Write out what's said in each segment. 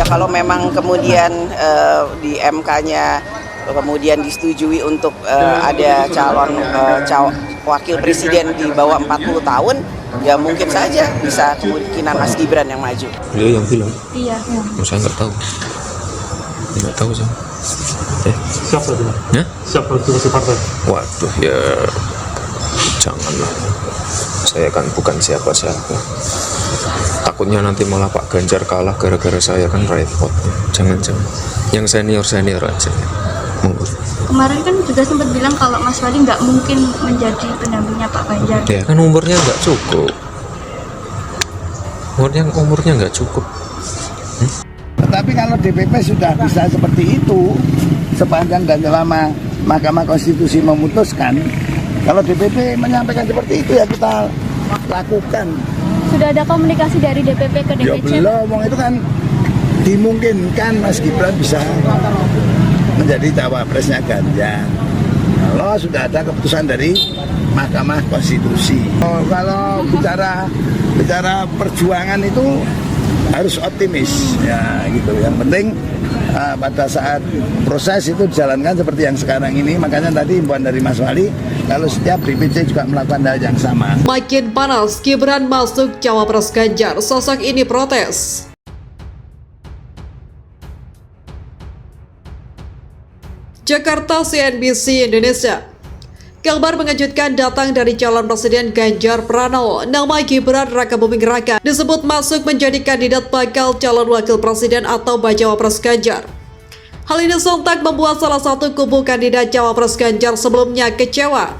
kalau memang kemudian di MK-nya kemudian disetujui untuk ada calon wakil presiden di bawah 40 tahun, ya mungkin saja bisa kemungkinan Mas Gibran yang maju. Beliau yang bilang? Iya. Oh, saya nggak tahu. Nggak tahu saya. Siapa itu? Ya? Siapa itu partai? Waduh, ya janganlah. Saya kan bukan siapa-siapa. Takutnya nanti malah Pak Ganjar kalah gara-gara saya, kan repot. Jangan-jangan. Yang senior-senior aja. Kemarin kan juga sempat bilang kalau Mas Wali nggak mungkin menjadi pendampingnya Pak Ganjar. Ya kan umurnya nggak cukup. Umurnya nggak cukup. Tetapi kalau DPP sudah bisa seperti itu, sepanjang dan selama Mahkamah Konstitusi memutuskan, kalau DPP menyampaikan seperti itu ya kita lakukan. Sudah ada komunikasi dari DPP ke Ya DPC? belum, itu kan dimungkinkan Mas Gibran bisa menjadi cawapresnya Ganjar. Kalau sudah ada keputusan dari Mahkamah Konstitusi. Kalau bicara perjuangan itu harus optimis, ya gitu. Yang penting pada saat proses itu dijalankan seperti yang sekarang ini. Makanya tadi himbauan dari Mas Wali, kalau setiap DPC juga melakukan hal yang sama. Makin panas, Gibran masuk cawapres Ganjar. Sosok ini protes. Jakarta, CNBC Indonesia. Kabar mengejutkan datang dari calon presiden Ganjar Pranowo. Nama Gibran Rakabuming Raka disebut masuk menjadi kandidat bakal calon wakil presiden atau Bacawapres Ganjar. Hal ini sontak membuat salah satu kubu kandidat Cawapres Ganjar sebelumnya kecewa.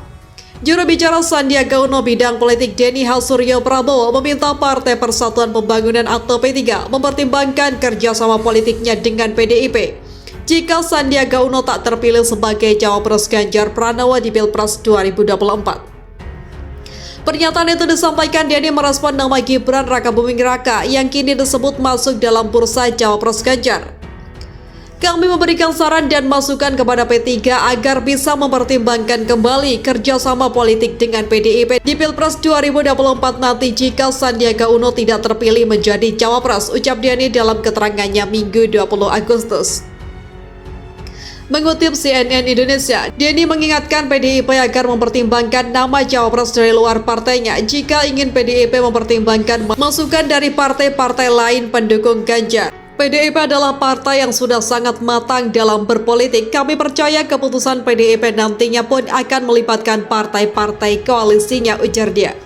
Juru bicara Sandiaga Uno bidang politik Denny Hasuryo Prabowo meminta Partai Persatuan Pembangunan atau P3 mempertimbangkan kerjasama politiknya dengan PDIP jika Sandiaga Uno tak terpilih sebagai cawapres Ganjar Pranowo di Pilpres 2024. Pernyataan itu disampaikan Denny merespon nama Gibran Rakabuming Raka yang kini disebut masuk dalam bursa cawapres Ganjar. Kami memberikan saran dan masukan kepada P3 agar bisa mempertimbangkan kembali kerjasama politik dengan PDIP di Pilpres 2024 nanti jika Sandiaga Uno tidak terpilih menjadi cawapres, ucap Denny dalam keterangannya Minggu 20 Agustus. Mengutip CNN Indonesia, Denny mengingatkan PDIP agar mempertimbangkan nama cawapres dari luar partainya jika ingin PDIP mempertimbangkan masukan dari partai-partai lain pendukung Ganjar. PDIP adalah partai yang sudah sangat matang dalam berpolitik. Kami percaya keputusan PDIP nantinya pun akan melibatkan partai-partai koalisinya, ujar dia.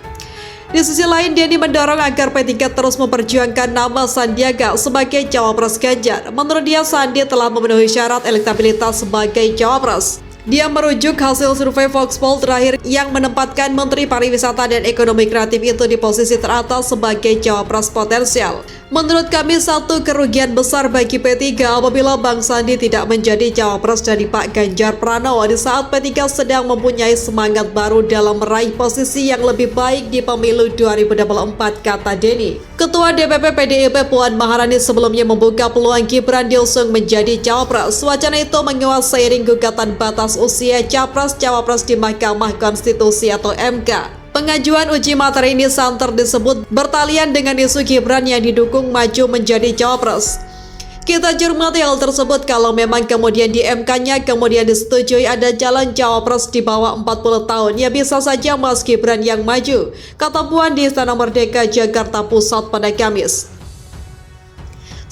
Di sisi lain, Denny mendorong agar P3 terus memperjuangkan nama Sandiaga sebagai cawapres Ganjar. Menurut dia, Sandi telah memenuhi syarat elektabilitas sebagai cawapres. Dia merujuk hasil survei Voxpol terakhir yang menempatkan Menteri Pariwisata dan Ekonomi Kreatif itu di posisi teratas sebagai cawapres potensial. Menurut kami, satu kerugian besar bagi P3 apabila Bang Sandi tidak menjadi cawapres dari Pak Ganjar Pranowo di saat P3 sedang mempunyai semangat baru dalam meraih posisi yang lebih baik di pemilu 2024, kata Denny. Ketua DPP PDIP Puan Maharani sebelumnya membuka peluang Gibran diusung menjadi cawapres. Wacana itu menguat seiring gugatan batas usia capres-cawapres di Mahkamah Konstitusi atau MK. Pengajuan uji materi ini santer disebut bertalian dengan isu Gibran yang didukung maju menjadi cawapres. Kita cermati hal tersebut kalau memang kemudian di MK-nya kemudian disetujui ada calon cawapres di bawah 40 tahun, ya bisa saja Mas Gibran yang maju, kata Puan di Istana Merdeka, Jakarta Pusat pada Kamis.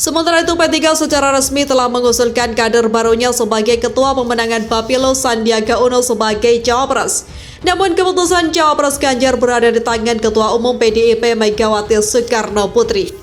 Sementara itu, P3 secara resmi telah mengusulkan kader barunya sebagai ketua pemenangan Bapilo Sandiaga Uno sebagai cawapres. Namun keputusan cawapres Ganjar berada di tangan Ketua Umum PDIP Megawati Soekarno Putri.